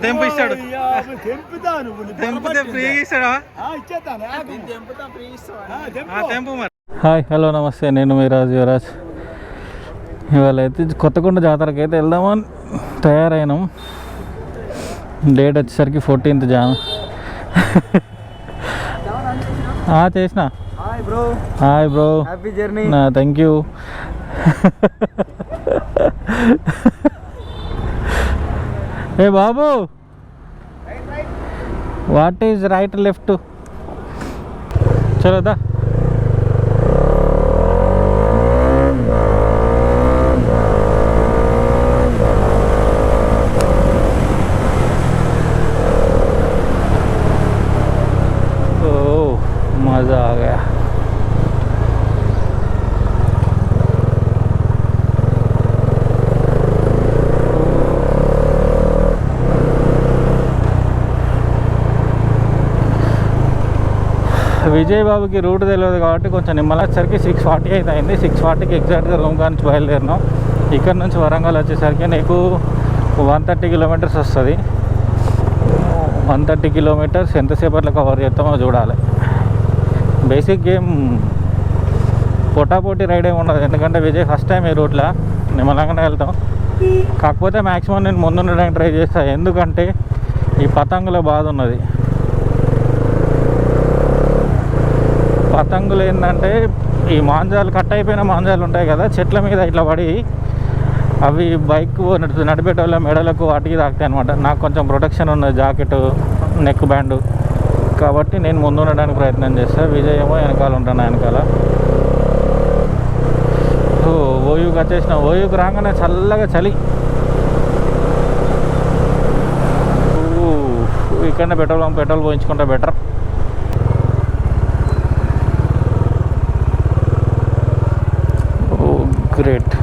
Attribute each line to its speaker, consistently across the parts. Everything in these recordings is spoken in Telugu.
Speaker 1: తెంపు ఇస్తాడు,
Speaker 2: తెంపితే ఫ్రీగా ఇస్తాడా?
Speaker 1: తెంపు మరి. హాయ్, హలో, నమస్తే. నేను మీ రాజు యువరాజ్. ఇవాళ అయితే కొత్తకొండ జాతరకి అయితే వెళ్దామని తయారైనాం. డేట్ వచ్చేసరికి 14th జాన్. చేసిన. Hi bro,
Speaker 2: happy journey.
Speaker 1: Thank you. A Babu, what is right left? చలో దా. मज़ा आ गया. విజయ్ బాబుకి రూట్ తెలియదు కాబట్టి కొంచెం నిమ్మలసరికి 6:40 అయితే అయింది. 6:40కి ఎగ్జాక్ట్గా రూమ్ నుంచి బయలుదేరినాం. ఇక్కడ నుంచి వరంగల్ వచ్చేసరికి నీకు 130 కిలోమీటర్స్ వస్తుంది. 130 కిలోమీటర్స్ ఎంతసేపట్లో కవర్ చేస్తామో చూడాలి. బేసిక్ గేమ్ పోటాపోటీ రైడ్ ఏమి ఉండదు, ఎందుకంటే విజయ్ ఫస్ట్ టైం ఈ రూట్లో. నిమ్మలంగానే వెళ్తాం. కాకపోతే మ్యాక్సిమం నేను ముందుండడానికి ట్రై చేస్తాను, ఎందుకంటే ఈ పతంగుల బాధ ఉన్నది. పతంగులు ఏంటంటే ఈ మాంజాలు, కట్ అయిపోయిన మాంజాలు ఉంటాయి కదా, చెట్ల మీద ఇట్లా పడి అవి బైక్ నడిపేటోళ్ళ మెడలకు వాటికి తాకుతాయి అనమాట. నాకు కొంచెం ప్రొటెక్షన్ ఉన్నది, జాకెట్, నెక్ బ్యాండ్, కాబట్టి నేను ముందు ఉండడానికి ప్రయత్నం చేస్తాను. విజయ్ ఏమో వెనకాల ఉంటాను, వెనకాల. ఓయూకి వచ్చేసిన. ఓయూకి రాగానే చల్లగా చలి. ఇక్కడనే పెట్రోల్ పోయించుకుంటే బెటర్. గ్రేట్.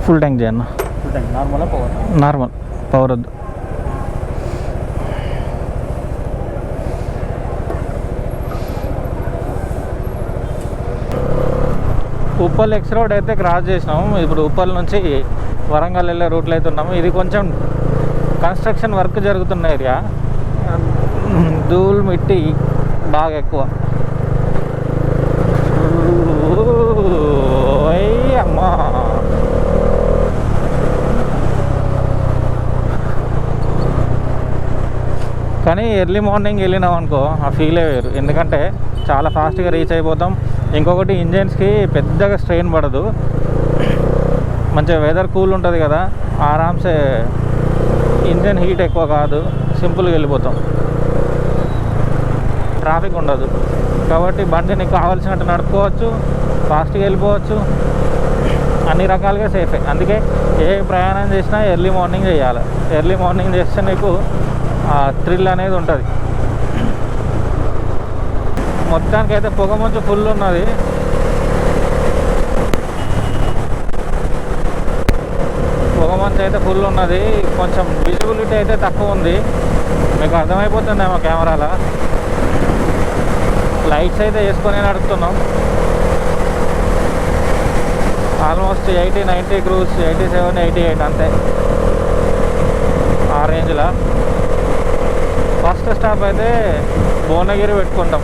Speaker 1: ఫుల్ ట్యాంక్ చేయన్న. నార్మల్ పవర్ వద్దు. ఉప్పల్ ఎక్స్ రోడ్ అయితే క్రాస్ చేసినాము. ఇప్పుడు ఉప్పల్ నుంచి వరంగల్ వెళ్ళే రూట్లో అయితే ఉన్నాము. ఇది కొంచెం కన్స్ట్రక్షన్ వర్క్ జరుగుతున్న ఏరియా. ధూళి మిట్టి బాగా ఎక్కువ. అమ్మా, కానీ ఎర్లీ మార్నింగ్ వెళ్ళినాం అనుకో, ఆ ఫీలే వేరు. ఎందుకంటే చాలా ఫాస్ట్గా రీచ్ అయిపోతాం. ఇంకొకటి, ఇంజన్స్కి పెద్దగా స్ట్రెయిన్ పడదు. మంచిగా వెదర్ కూల్ ఉంటుంది కదా, ఆరామ్సే ఇంజన్ హీట్ ఎక్కువ కాదు, సింపుల్గా వెళ్ళిపోతాం. ట్రాఫిక్ ఉండదు కాబట్టి బండిని కావాల్సినట్టు నడుపుకోవచ్చు, ఫాస్ట్గా వెళ్ళిపోవచ్చు, అన్ని రకాలుగా సేఫే. అందుకే ఏ ప్రయాణం చేసినా ఎర్లీ మార్నింగ్ చేయాలి. ఎర్లీ మార్నింగ్ చేస్తే నీకు థ్రిల్ అనేది ఉంటుంది. మొత్తానికైతే పొగ మంచు ఫుల్ ఉన్నది. పొగమంచు అయితే ఫుల్ ఉన్నది. కొంచెం విజిబిలిటీ అయితే తక్కువ ఉంది, మీకు అర్థమైపోతుందేమో కెమెరాలో. లైట్స్ అయితే వేసుకొని నడుపుతున్నాం. ఆల్మోస్ట్ 80-90 క్రూజ్, 87-88 అంతే, ఆ రేంజ్లో. ఫస్ట్ స్టాప్ అయితే భువనగిరి పెట్టుకుంటాం.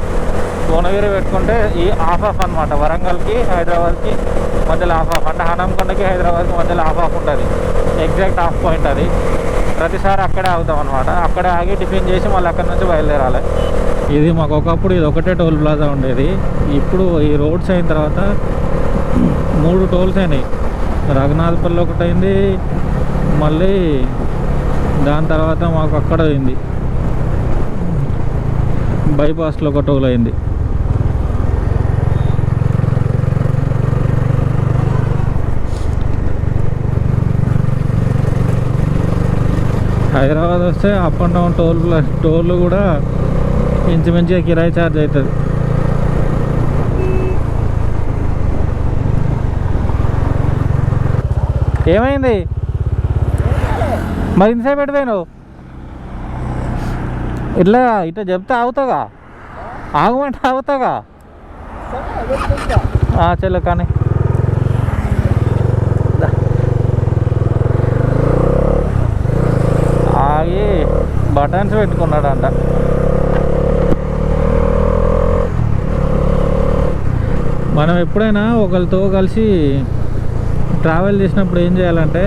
Speaker 1: భువనగిరి పెట్టుకుంటే ఈ హాఫ్ అనమాట. వరంగల్కి హైదరాబాద్కి మధ్యలో హాఫ్, అంటే హనంకొండకి హైదరాబాద్కి మధ్యలో హాఫ్ ఉంటుంది. ఎగ్జాక్ట్ హాఫ్ పాయింట్ అది. ప్రతిసారి అక్కడే ఆగుతాం అనమాట. అక్కడే ఆగి టిఫిన్ చేసి మళ్ళీ అక్కడి నుంచి బయలుదేరాలి. ఇది మాకు ఒకప్పుడు ఇది ఒకటే టోల్ ప్లాజా ఉండేది. ఇప్పుడు ఈ రోడ్స్ అయిన తర్వాత 3 టోల్స్ అయినాయి. రఘునాథపల్లి ఒకటి అయింది, మళ్ళీ దాని తర్వాత మాకు అక్కడ అయింది, బైపాస్లో ఒక టోల్ అయింది. హైదరాబాద్ వస్తే అప్ అండ్ డౌన్ టోల్ కూడా ఇంచుమించుగా కిరాయి ఛార్జ్ అవుతుంది. ఏమైంది మరి ఇంతసేపు పెట్టిపోయినావు? ఇట్లా ఇట్లా చెప్తే ఆగుతాగా, ఆగమంటే ఆగుతాగా. చలో కానీ ఆగి బటన్స్ పెట్టుకున్నాడంట. మనం ఎప్పుడైనా ఒకరితో కలిసి ట్రావెల్ చేసినప్పుడు ఏం చేయాలంటే,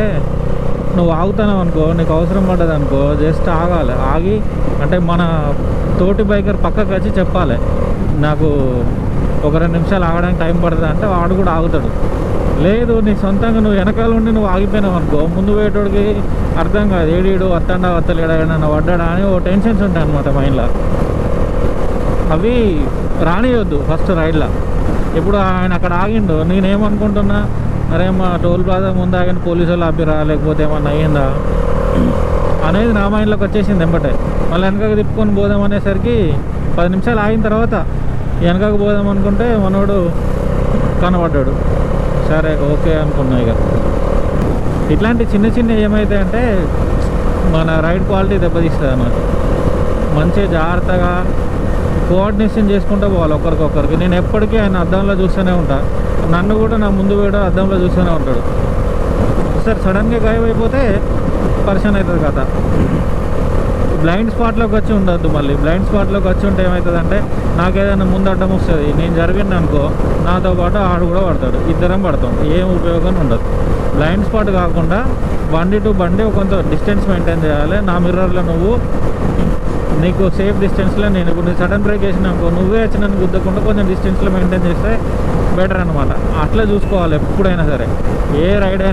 Speaker 1: నువ్వు ఆగుతున్నావు అనుకో, నీకు అవసరం పడ్డది అనుకో, జస్ట్ ఆగాలి. ఆగి అంటే మన తోటి బైకర్ పక్కకు వచ్చి చెప్పాలి, నాకు ఒక 2 నిమిషాలు ఆగడానికి టైం పడుతుంది అంటే వాడు కూడా ఆగుతాడు. లేదు నీ సొంతంగా నువ్వు వెనకాల ఉండి నువ్వు ఆగిపోయినావు అనుకో, ముందు పోయేటోడికి అర్థం కాదు, ఏడీడు వస్తాడా వస్తలేడా, ఏడన్నా పడ్డాడా అని ఓ టెన్షన్స్ ఉంటాయి అన్నమాట మైండ్లో. అవి రానియొద్దు ఫస్ట్ రైడ్లో. ఇప్పుడు ఆయన అక్కడ ఆగిండు, నేనేమనుకుంటున్నా, అరే మా టోల్ ప్లాజా ముందు ఆగిన పోలీసు వాళ్ళు ఆపిరా, లేకపోతే ఏమన్నా అయ్యిందా అనేది నా మైండ్లోకి వచ్చేసింది వెంబటే. మళ్ళీ వెనకకి తిప్పుకొని పోదాం అనేసరికి 10 నిమిషాలు ఆగిన తర్వాత వెనకకు పోదాం అనుకుంటే మనోడు కనబడ్డాడు. సరే ఓకే అనుకున్నా. ఇక ఇట్లాంటి చిన్న చిన్న ఏమవుతాయంటే మన రైడ్ క్వాలిటీ దెబ్బతీస్తుంది అన్నమాట. మంచిగా జాగ్రత్తగా కోఆర్డినేషన్ చేసుకుంటూ పోవాలి ఒకరికొకరికి. నేను ఎప్పటికీ ఆయన అద్దంలో చూస్తూనే ఉంటాను, నన్ను కూడా నా ముందు వేయడం అద్దంలో చూస్తూనే ఉంటాడు. సార్ సడన్గా గాయమైపోతే పరిచయం అవుతుంది కదా. బ్లైండ్ స్పాట్లోకి వచ్చి ఉండొద్దు. మళ్ళీ బ్లైండ్ స్పాట్లోకి వచ్చి ఉంటే ఏమవుతుందంటే, నాకు ఏదైనా ముందు అడ్డం వస్తుంది, నేను జరిగింది అనుకో, నాతో పాటు ఆడు కూడా పడతాడు, ఇద్దరం పడతాం, ఏం ఉపయోగం ఉండదు. బ్లైండ్ స్పాట్ కాకుండా బండి టు బండి కొంత డిస్టెన్స్ మెయింటైన్ చేయాలి. నా మిర్రర్లో నువ్వు నీకు సేఫ్ డిస్టెన్స్లో, నేను ఇప్పుడు నీ సడన్ బ్రేక్ వేసినాకో నువ్వే వచ్చి నన్ను గుద్దకుండా కొంచెం డిస్టెన్స్లో మెయింటైన్ చేస్తే బెటర్ అనమాట. అట్లా చూసుకోవాలి ఎప్పుడైనా సరే. ఏ రైడర్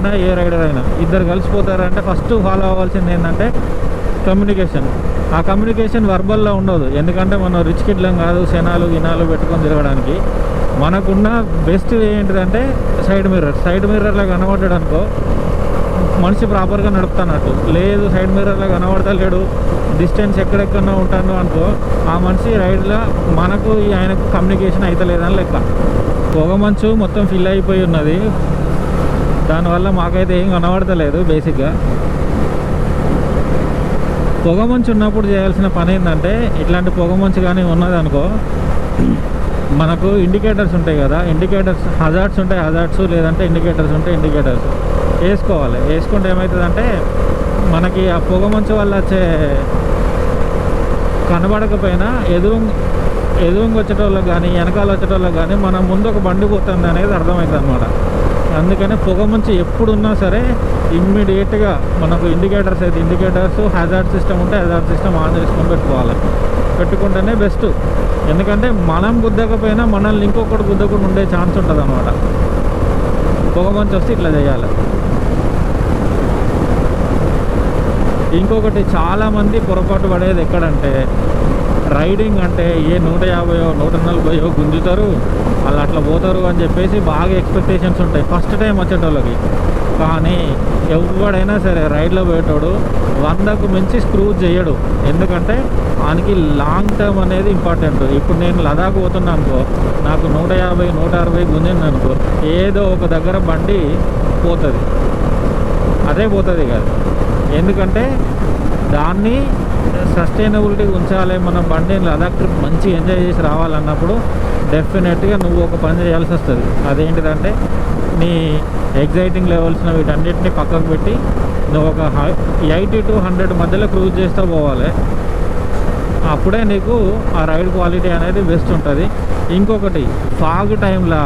Speaker 1: అయినా ఇద్దరు కలిసిపోతారంటే ఫస్ట్ ఫాలో అవ్వాల్సింది ఏంటంటే కమ్యూనికేషన్. ఆ కమ్యూనికేషన్ వర్బల్లో ఉండదు, ఎందుకంటే మనం రిచ్ కిడ్లం కాదు శనాలు గినాలు పెట్టుకొని తిరగడానికి. మనకున్న బెస్ట్ ఏంటిదంటే సైడ్ మిర్రర్లో కనబడ్డాడు అనుకో, మనిషి ప్రాపర్గా నడుపుతున్నట్టు. లేదు సైడ్ మిర్రర్లో కనబడతలేడు, డిస్టెన్స్ ఎక్కడెక్కడో ఉంటాను అనుకో, ఆ మనిషి రైడ్లో మనకు ఆయనకు కమ్యూనికేషన్ అవుతలేదని లెక్క. పొగ మంచు మొత్తం ఫిల్ అయిపోయి ఉన్నది, దానివల్ల మాకైతే ఏం కనబడతలేదు. బేసిక్గా పొగ మంచు ఉన్నప్పుడు చేయాల్సిన పని ఏంటంటే, ఇట్లాంటి పొగ మంచు కానీ ఉన్నదనుకో, మనకు ఇండికేటర్స్ ఉంటాయి కదా, ఇండికేటర్స్ హజార్డ్స్ ఉంటాయి, హజార్డ్స్ లేదంటే ఇండికేటర్స్ ఉంటాయి, ఇండికేటర్స్ వేసుకోవాలి. వేసుకుంటే ఏమవుతుందంటే మనకి ఆ పొగ మంచు వల్ల వచ్చే కనబడకపోయినా ఎదురుంగి వచ్చేటోళ్ళకి కానీ వెనకాల వచ్చేటోళ్ళకి కానీ మన ముందు ఒక బండి పోతుంది అనేది అర్థమవుతుంది అనమాట. అందుకని పొగ మంచు ఎప్పుడున్నా సరే ఇమ్మీడియట్గా మనకు ఇండికేటర్స్ అయితే ఇండికేటర్స్, హ్యాజార్డ్ సిస్టమ్ ఉంటే హ్యాజార్డ్ సిస్టమ్ ఆన్ చేసుకొని పెట్టుకుంటేనే బెస్ట్. ఎందుకంటే మనం గుద్దకపోయినా మనల్ని ఇంకొకటి గుద్దకుండా ఉండే ఛాన్స్ ఉంటుంది అనమాట. పొగ మంచు వస్తే ఇట్లా చేయాలి. ఇంకొకటి చాలామంది పొరపాటు పడేది ఎక్కడంటే, రైడింగ్ అంటే ఏ 150 140 గుంజుతారు, వాళ్ళు అట్లా పోతారు అని చెప్పేసి బాగా ఎక్స్పెక్టేషన్స్ ఉంటాయి ఫస్ట్ టైం వచ్చేటోళ్ళకి. కానీ ఎవడైనా సరే రైడ్లో పోయేటోడు 100కు మించి స్క్రూ చేయడు, ఎందుకంటే వానికి లాంగ్ టర్మ్ అనేది ఇంపార్టెంట్. ఇప్పుడు నేను లదాఖ్ పోతున్నా అనుకో, నాకు 150 160 గుంజింది అనుకో, ఏదో ఒక దగ్గర బండి పోతుంది, అదే పోతుంది కాదు. ఎందుకంటే దాన్ని సస్టైనబిలిటీ ఉంచాలి. మన బండిని లదాఖ్ ట్రిప్ మంచి ఎంజాయ్ చేసి రావాలన్నప్పుడు డెఫినెట్గా నువ్వు ఒక పని చేయాల్సి వస్తుంది. అదేంటిదంటే నీ ఎగ్జైటింగ్ లెవెల్స్ వీటన్నిటిని పక్కకు పెట్టి నువ్వు ఒక 80 to 100 మధ్యలో క్రూజ్ చేస్తూ పోవాలి. అప్పుడే నీకు ఆ రైడ్ క్వాలిటీ అనేది బెస్ట్ ఉంటుంది. ఇంకొకటి ఫాగ్ టైంలో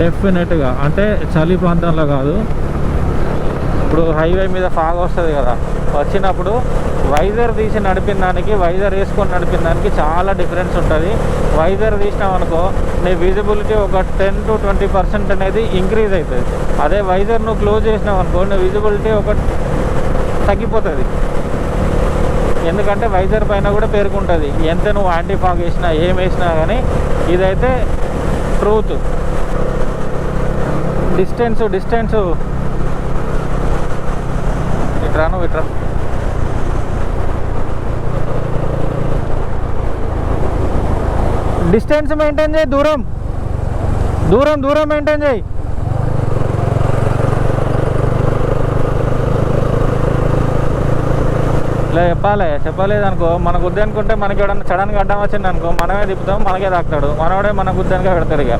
Speaker 1: డెఫినెట్గా, అంటే చలి ప్రాంతంలో కాదు, ఇప్పుడు హైవే మీద ఫాగ్ వస్తుంది కదా, వచ్చినప్పుడు వైజర్ తీసి నడిపిన దానికి వైజర్ వేసుకొని నడిపిన దానికి చాలా డిఫరెన్స్ ఉంటుంది. వైజర్ తీసినాం అనుకో, నీ విజిబిలిటీ ఒక 10 to 20% అనేది ఇంక్రీజ్ అవుతుంది. అదే వైజర్ నువ్వు క్లోజ్ చేసినావు అనుకో, నీ విజిబిలిటీ ఒక తగ్గిపోతుంది. ఎందుకంటే వైజర్ పైన కూడా పేరుకుంటుంది, ఎంత నువ్వు యాంటీ ఫాగ్ వేసినా ఏం వేసినా కానీ. ఇదైతే ట్రూత్. డిస్టెన్స్ ఇట్రాను ఇట్రా డిస్టెన్స్ మెయింటైన్ చేయి, దూరం మెయింటైన్ చేయి. ఇలా చెప్పలేదు అనుకో, మన గుద్ది అనుకుంటే మనకి ఎవడన్నా సడన్గా అడ్డం వచ్చింది అనుకో, మనమే తిప్పుతాం, మనకే తాకుతాడు, మనవాడే మన గుద్దనిగా పెడతాడు. ఇక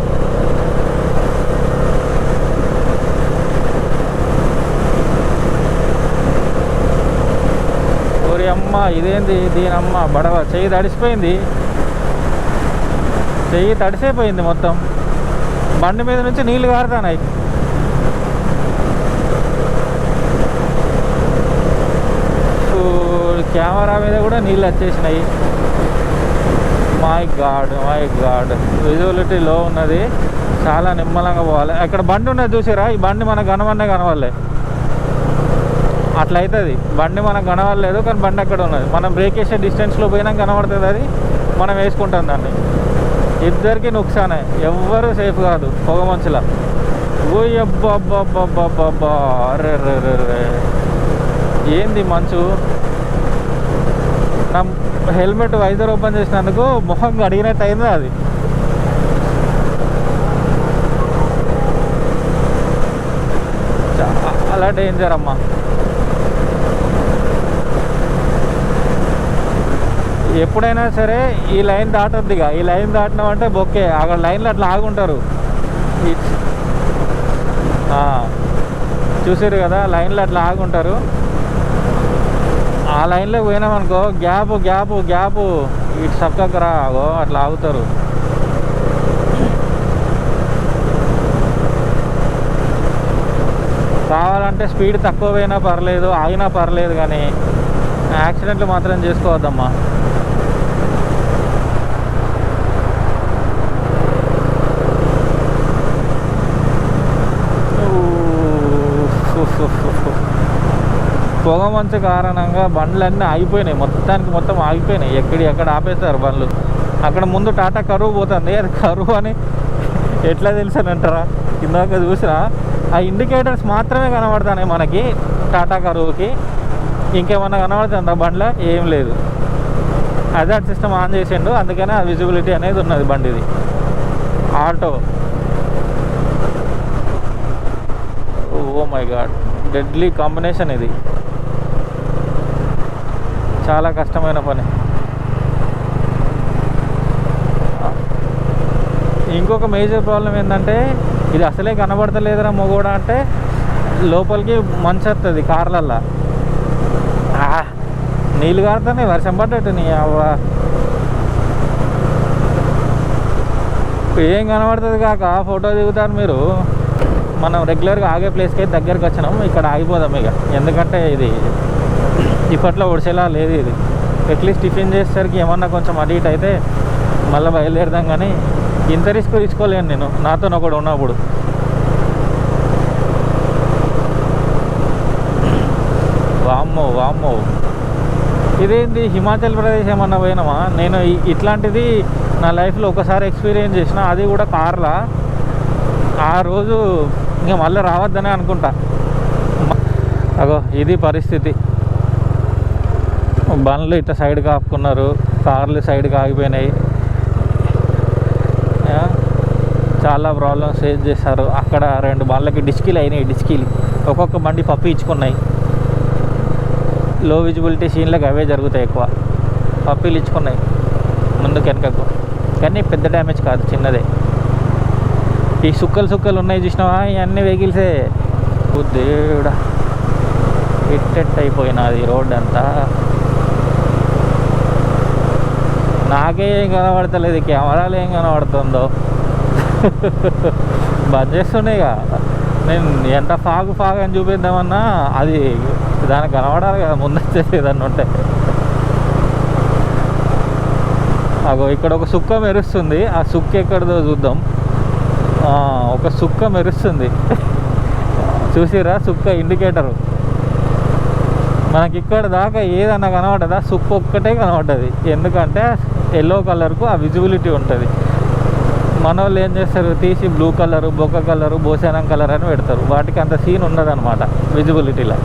Speaker 1: ఓరి అమ్మ, ఇదేంది దీని అమ్మ బడవ, చెయ్యి తడిసిపోయింది, చెయ్యి తడిసిపోయింది మొత్తం. బండి మీద నుంచి నీళ్ళు కారుతున్నాయి. కెమెరా మీద కూడా నీళ్ళు వచ్చేసినాయి. మై గాడ్ విజిబిలిటీ లో ఉన్నది, చాలా నిమ్మలంగా పోవాలి. అక్కడ బండి ఉన్నది చూసారా, ఈ బండి మనకు కనవన్నే కనవలే, అట్లా అవుతుంది. బండి మనకు కనవలేదు కానీ బండి అక్కడ ఉన్నది, మనం బ్రేక్ వేసే డిస్టెన్స్లో పోయినా కనబడుతుంది, అది మనం వేసుకుంటాం దాన్ని. ఇద్దరికి నుక్సానే, ఎవ్వరు సేఫ్ కాదు పొగ మంచులా. అబ్బా అరే ఏంది మంచు. నా హెల్మెట్ వైజర్ ఓపెన్ చేసినందుకు మొహం అడిగినట్టు అయింది అది. చాలా డేంజర్ అమ్మా. ఎప్పుడైనా సరే ఈ లైన్ దాటద్దు. ఇక ఈ లైన్ దాటినామంటే బొక్కే, అక్కడ లైన్లో అట్లా ఆగుంటారు. చూసారు కదా, లైన్లో అట్లా ఆగుంటారు. ఆ లైన్లో పోయినామనుకో గ్యాపు ఇటు సబ్కకు రాగో అట్లా ఆగుతారు. కావాలంటే స్పీడ్ తక్కువ పోయినా పర్లేదు, ఆగినా పర్లేదు, కానీ యాక్సిడెంట్లు మాత్రం చేసుకోవద్దమ్మా. పొగ మంచు కారణంగా బండ్లన్నీ ఆగిపోయినాయి, మొత్తం ఆగిపోయినాయి. ఎక్కడ ఆపేస్తారు బండ్లు. అక్కడ ముందు టాటా కరువు పోతుంది, అది కరువు అని ఎట్లా తెలుసానంటారా, ఇందాక చూసినా ఆ ఇండికేటర్స్ మాత్రమే కనబడతాయి మనకి టాటా కరువుకి. ఇంకేమన్నా కనబడుతుందా బండ్లో? ఏం లేదు. హజార్డ్ సిస్టమ్ ఆన్ చేసిండు, అందుకనే ఆ విజిబిలిటీ అనేది ఉన్నది బండిది. Auto, oh my god, deadly combination ఇది, చాలా కష్టమైన పని. ఇంకొక మేజర్ ప్రాబ్లం ఏంటంటే, ఇది అసలే కనబడతలేదురా మొగోడా అంటే లోపలికి మంచు వస్తుంది కార్లల్లో. నీళ్ళు కారుతానే వర్షం పడ్డట్టు. నీ అవ్వ ఏం కనబడుతుంది కాక ఫోటో దిగుతారు మీరు. మనం రెగ్యులర్గా ఆగే ప్లేస్కి అయితే దగ్గరికి వచ్చినాం, ఇక్కడ ఆగిపోదాం ఇక. ఎందుకంటే ఇది ఇప్పట్లో ఒడిసేలా లేదు ఇది. అట్లీస్ట్ టిఫిన్ చేసేసరికి ఏమన్నా కొంచెం అటు ఇటు అయితే మళ్ళీ బయలుదేరదాం, కానీ ఇంత రిస్క్ తీసుకోలేను నేను, నాతో ఒకడు ఉన్నప్పుడు. వామ్మో ఇదేంటి హిమాచల్ ప్రదేశ్ ఏమన్నా పోయినామా? నేను ఇట్లాంటిది నా లైఫ్లో ఒకసారి ఎక్స్పీరియన్స్ చేసిన, అది కూడా కార్లా. ఆ రోజు ఇంకా మళ్ళీ రావద్దనే అనుకుంటా. అగో ఇది పరిస్థితి. బండ్లు ఇట్లా సైడ్కి ఆపుకున్నారు, కార్లు సైడ్కి ఆగిపోయినాయి. చాలా ప్రాబ్లమ్స్ ఫేస్ చేశారు. అక్కడ 2 బండ్లకి డిస్కీలు అయినాయి, డిస్కీలు ఒక్కొక్క బండి పప్పు ఇచ్చుకున్నాయి. లో విజిబిలిటీ సీన్లకు అవే జరుగుతాయి ఎక్కువ, పప్పీలు ఇచ్చుకున్నాయి ముందుకు వెనకకు. కానీ పెద్ద డ్యామేజ్ కాదు, చిన్నదే. ఈ సుక్కలు ఉన్నాయి చూసినావా, ఇవన్నీ వెహికల్సే. దేవుడా, హిట్ అయిపోయినది రోడ్ అంతా. నాకే ఏం కనబడతలేదు, కెమెరాలు ఏం కనబడుతుందో. బంద్ చేస్తున్నాయిగా. నేను ఎంత ఫాగ్ అని చూపిద్దామన్నా అది దానికి కనబడాలి కదా, ముందు వచ్చేసి ఏదన్నా ఉంటే. అగో ఇక్కడ ఒక సుక్క మెరుస్తుంది, ఆ సుక్క ఎక్కడిదో చూద్దాం. ఒక సుక్క మెరుస్తుంది చూసిరా, సుక్క ఇండికేటరు. మనకి ఇక్కడ దాకా ఏదన్నా కనబడదా? సుక్క ఒక్కటే కనబడ్డది. ఎందుకంటే ఎల్లో కలర్కు ఆ విజిబిలిటీ ఉంటుంది. మన వాళ్ళు ఏం చేస్తారు, తీసి బ్లూ కలరు, బొక్క కలరు, బోసానం కలర్ అని పెడతారు. వాటికి అంత సీన్ ఉండదన్నమాట విజిబిలిటీలో.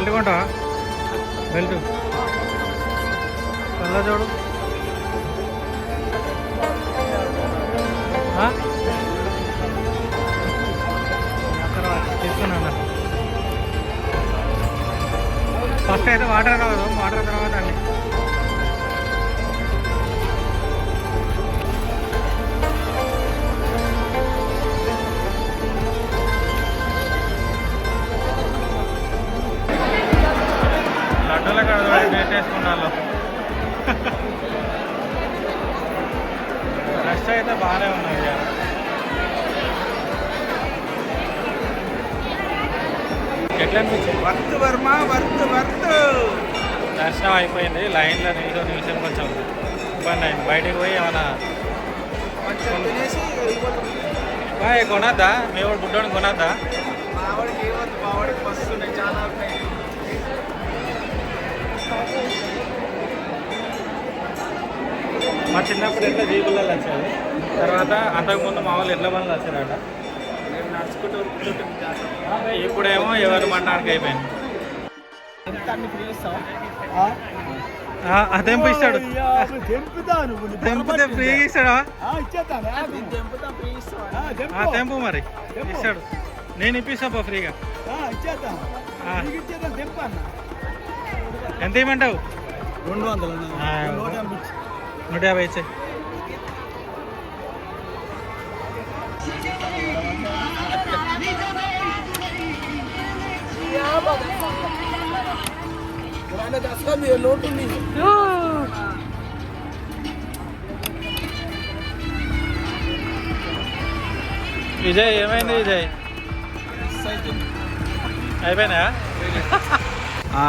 Speaker 1: బెల్ట్ కొంటావా? బెల్ట్ కళ్ళ చూడు. తీసుకున్నా. ఫస్ట్ అయితే వాటర్ రావదు, వాటర్ తర్వాత అండి. లడ్డూల కాడ డేట్ వేసుకున్నాను. రష్ అయితే బాగానే ఉన్నాయి. ఎట్లా అనిపించింది?
Speaker 2: Worth Varma worth worth.
Speaker 1: దర్శనం అయిపోయింది. లైన్లో నిమిషం కొంచెం ఇబ్బంది అయింది. బయటకు పోయి ఏమన్నా
Speaker 2: తినేసి
Speaker 1: కొనద్దా? మీ వాడు బుడ్డోని కొనద్దా?
Speaker 2: మావాడికి ఏమవుతుంది? మావాడికి వస్తున్నాయి చాలా ఉన్నాయి.
Speaker 1: మా చిన్నప్పుడు ఎట్లా జీబులలో వచ్చేది, తర్వాత అంతకుముందు మా వాళ్ళు ఎట్ల బండ్లు వచ్చారట.
Speaker 2: మేము నడుచుకుంటూ
Speaker 1: ఇప్పుడేమో ఎవరు మండడానికి అయిపోయింది. తెంపు ఇస్తాడు. తెంపితే ఫ్రీగా ఇస్తాడా? తెంపు మరి ఇస్తాడు. నేను ఇప్పిస్తా ఫ్రీగా. ఎంత ఇవ్వమంటావు?
Speaker 2: 200.
Speaker 1: 150 ఇచ్చే. విజయ్ ఏమైంది? విజయ్ అయిపోయినా?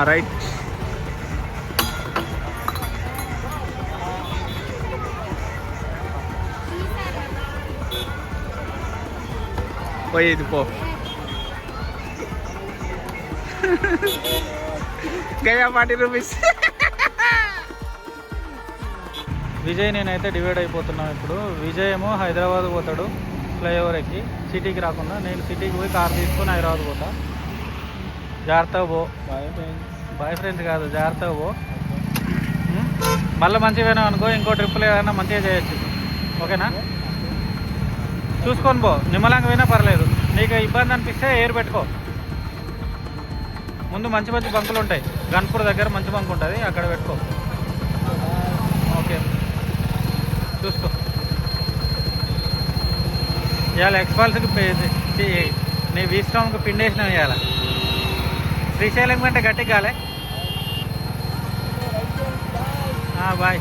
Speaker 2: రైట్. పోయేది పో. గయా 40 రూపీస్.
Speaker 1: విజయ్ నేనైతే డివైడ్ అయిపోతున్నాం. ఇప్పుడు విజయ్ ఏమో హైదరాబాద్ పోతాడు ఫ్లైఓవర్ ఎక్కి, సిటీకి రాకుండా. నేను సిటీకి పోయి కార్ తీసుకొని హైదరాబాద్ పోతా. జాగ్రత్తగా పో. బాయ్ ఫ్రెండ్స్ కాదు, జాగ్రత్తగా పో. మళ్ళీ మంచిగా పోయినావు అనుకో, ఇంకో ట్రిప్పులు ఏదైనా మంచిగా చేయొచ్చు. ఓకేనా? చూసుకొని పో. నిమ్మలంగా పోయినా పర్లేదు. నీకు ఇబ్బంది అనిపిస్తే ఎయిర్ పెట్టుకో. ముందు మంచి మంచి బంకులు ఉంటాయి. గన్పూర్ దగ్గర మంచి బంక్ ఉంటుంది, అక్కడ పెట్టుకో. ఓకే, చూసుకో. ఇవాళ ఎక్స్పాల్స్కి నీ వీస్ట్రామ్కి పిండేసినావు ఇవాళ. శ్రీశైలం కంటే గట్టిగా కాలే. బాయ్.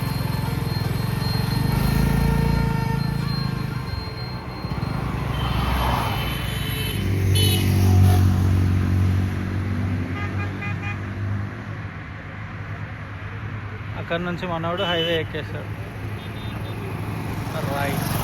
Speaker 1: అక్కడ నుంచి మనోడు హైవే ఎక్కేస్తాడు. రైట్.